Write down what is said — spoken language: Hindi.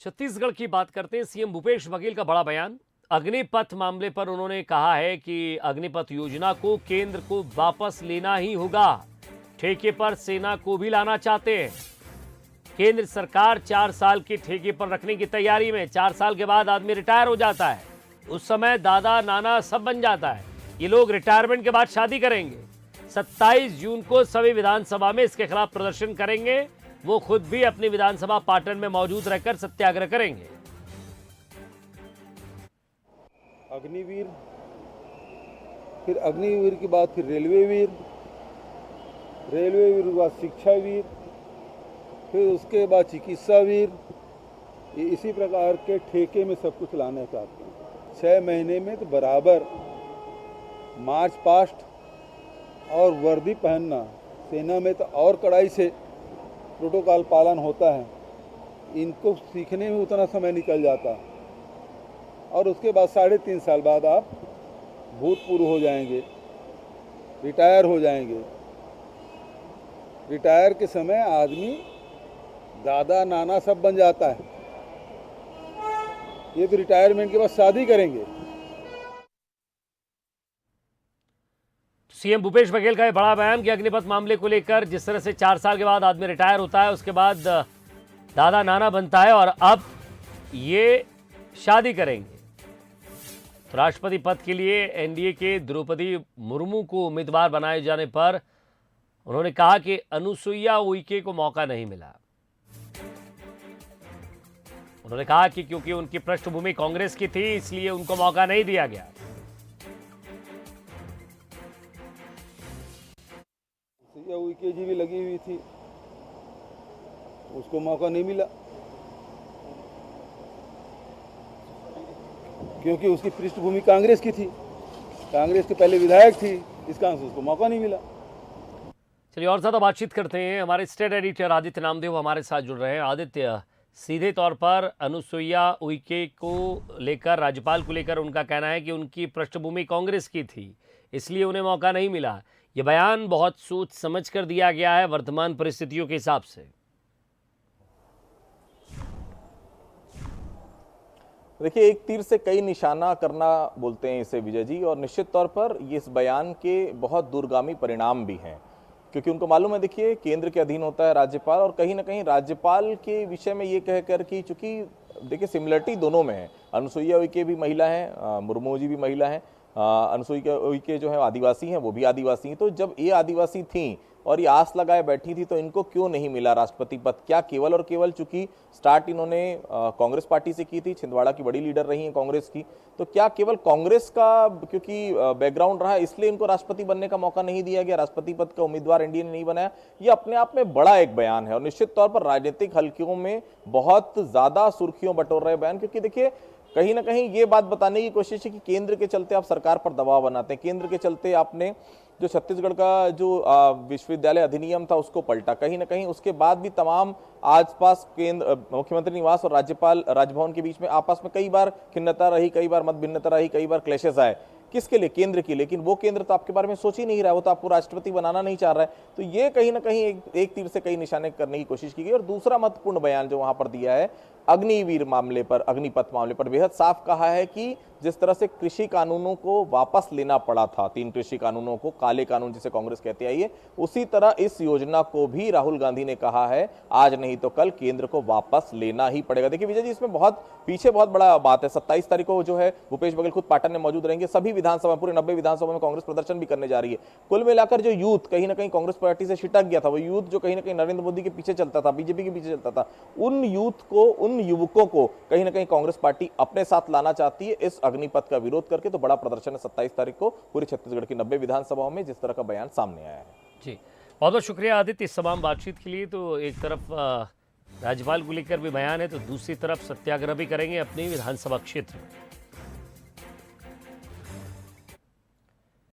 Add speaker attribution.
Speaker 1: छत्तीसगढ़ की बात करते हैं। सीएम भूपेश बघेल का बड़ा बयान। अग्निपथ मामले पर उन्होंने कहा है कि अग्निपथ योजना को केंद्र को वापस लेना ही होगा। ठेके पर सेना को भी लाना चाहते हैं। केंद्र सरकार 4 साल के ठेके पर रखने की तैयारी में। 4 साल के बाद आदमी रिटायर हो जाता है, उस समय दादा नाना सब बन जाता है। ये लोग रिटायरमेंट के बाद शादी करेंगे। 27 जून को सभी विधानसभा में इसके खिलाफ प्रदर्शन करेंगे। वो खुद भी अपनी विधानसभा पाटन में मौजूद रहकर सत्याग्रह करेंगे।
Speaker 2: अग्निवीर, फिर अग्निवीर के बाद फिर रेलवे वीर के बाद शिक्षा वीर, फिर उसके बाद चिकित्सा वीर। ये इसी प्रकार के ठेके में सब कुछ लाना चाहते हैं। 6 महीने में तो बराबर मार्च पास्ट और वर्दी पहनना, सेना में तो और कड़ाई से प्रोटोकॉल पालन होता है। इनको सीखने में उतना समय निकल जाता और उसके बाद 3.5 साल बाद आप भूतपूर्व हो जाएंगे, रिटायर हो जाएंगे। रिटायर के समय आदमी दादा नाना सब बन जाता है। ये तो रिटायरमेंट के बाद शादी करेंगे।
Speaker 1: सीएम भूपेश बघेल का यह बड़ा बयान कि अग्निपथ मामले को लेकर जिस तरह से 4 साल के बाद आदमी रिटायर होता है, उसके बाद दादा नाना बनता है और अब ये शादी करेंगे। तो राष्ट्रपति पद के लिए एनडीए के द्रौपदी मुर्मू को उम्मीदवार बनाए जाने पर उन्होंने कहा कि अनुसुईया उइके को मौका नहीं मिला। उन्होंने कहा कि क्योंकि उनकी पृष्ठभूमि कांग्रेस की थी इसलिए उनको मौका नहीं दिया गया।
Speaker 2: उइके जी भी लगी हुई थी, उसको मौका नहीं मिला क्योंकि उसकी पृष्ठभूमि कांग्रेस की थी, कांग्रेस के पहले विधायक थी, इस कारण से उसको मौका नहीं मिला।
Speaker 1: चलिए और ज़्यादा बातचीत करते हैं। हमारे स्टेट एडिटर आदित्य नामदेव हमारे साथ जुड़ रहे हैं। आदित्य, सीधे तौर पर अनुसुईया उइके को लेकर, राज्यपाल को लेकर उनका कहना है कि उनकी पृष्ठभूमि कांग्रेस की थी इसलिए उन्हें मौका नहीं मिला। ये बयान बहुत सोच समझ कर दिया गया है वर्तमान परिस्थितियों के हिसाब से।
Speaker 3: देखिए, एक तीर से कई निशाना करना बोलते हैं इसे विजय जी, और निश्चित तौर पर ये इस बयान के बहुत दूरगामी परिणाम भी हैं क्योंकि उनको मालूम है, देखिए केंद्र के अधीन होता है राज्यपाल, और कहीं ना कहीं राज्यपाल के विषय में ये कहकर कि चूंकि देखिए सिमिलरिटी दोनों में है, अनुसुईया उइके भी महिला हैं, मुर्मू जी भी महिला हैं, अनुसुईया उइके जो है आदिवासी हैं, वो भी आदिवासी हैं। तो जब ये आदिवासी थी और ये आस लगाए बैठी थी तो इनको क्यों नहीं मिला राष्ट्रपति पद? क्या केवल और केवल चूंकि स्टार्ट इन्होंने कांग्रेस पार्टी से की थी, छिंदवाड़ा की बड़ी लीडर रही हैं कांग्रेस की, तो क्या केवल कांग्रेस का क्योंकि बैकग्राउंड रहा इसलिए इनको राष्ट्रपति बनने का मौका नहीं दिया गया, राष्ट्रपति पद का उम्मीदवार एनडीए ने नहीं बनाया? ये अपने आप में बड़ा एक बयान है और निश्चित तौर पर राजनीतिक हलकियों में बहुत ज्यादा सुर्खियों बटोर रहे बयान, क्योंकि देखिए कहीं ना कहीं ये बात बताने की कोशिश है कि केंद्र के चलते आप सरकार पर दबाव बनाते हैं, केंद्र के चलते आपने जो छत्तीसगढ़ का जो विश्वविद्यालय अधिनियम था उसको पलटा, कहीं ना कहीं उसके बाद भी तमाम आसपास केंद्र मुख्यमंत्री निवास और राज्यपाल राजभवन के बीच में आपस में कई बार खिन्नता रही, कई बार मत भिन्नता रही, कई बार क्लेशेस आए। किसके लिए? केंद्र के लिए। लेकिन वो केंद्र तो आपके बारे में सोच ही नहीं रहा है, वो तो आपको राष्ट्रपति बनाना नहीं चाह रहा है। तो ये कहीं ना कहीं एक तीर से कई निशाने करने की कोशिश की गई। और दूसरा महत्वपूर्ण बयान जो वहां पर दिया है अग्निवीर मामले पर, अग्निपथ मामले पर बेहद साफ कहा है कि जिस तरह से कृषि कानूनों को वापस लेना पड़ा था, 3 कृषि कानूनों को, काले कानून जिसे कांग्रेस कहते आई है, उसी तरह इस योजना को भी राहुल गांधी ने कहा है आज नहीं तो कल केंद्र को वापस लेना ही पड़ेगा। देखिए विजय जी, इसमें पीछे बहुत बड़ा बात है। 27 तारीख को जो है भूपेश बघेल खुद पाटन में मौजूद रहेंगे। सभी विधानसभा, पूरे 90 विधानसभा में कांग्रेस प्रदर्शन भी करने जा रही है। कुल मिलाकर जो यूथ कहीं ना कहीं कांग्रेस पार्टी से छिटक गया था, वो यूथ जो कहीं ना कहीं नरेंद्र मोदी के पीछे चलता था, बीजेपी के पीछे चलता था, उन यूथ को, उन युवकों को कहीं ना कहीं कांग्रेस पार्टी अपने साथ लाना चाहती है इस अग्निपथ का विरोध करके। तो बड़ा प्रदर्शन है 27 तारीख को पूरे छत्तीसगढ़ की 90 विधानसभाओं में, जिस तरह का बयान सामने आया है।
Speaker 1: जी, बहुत बहुत शुक्रिया आदित्य इस तमाम बातचीत के लिए। तो एक तरफ राज्यपाल को लेकर भी बयान है तो दूसरी तरफ सत्याग्रह भी करेंगे अपनी विधानसभा क्षेत्र में।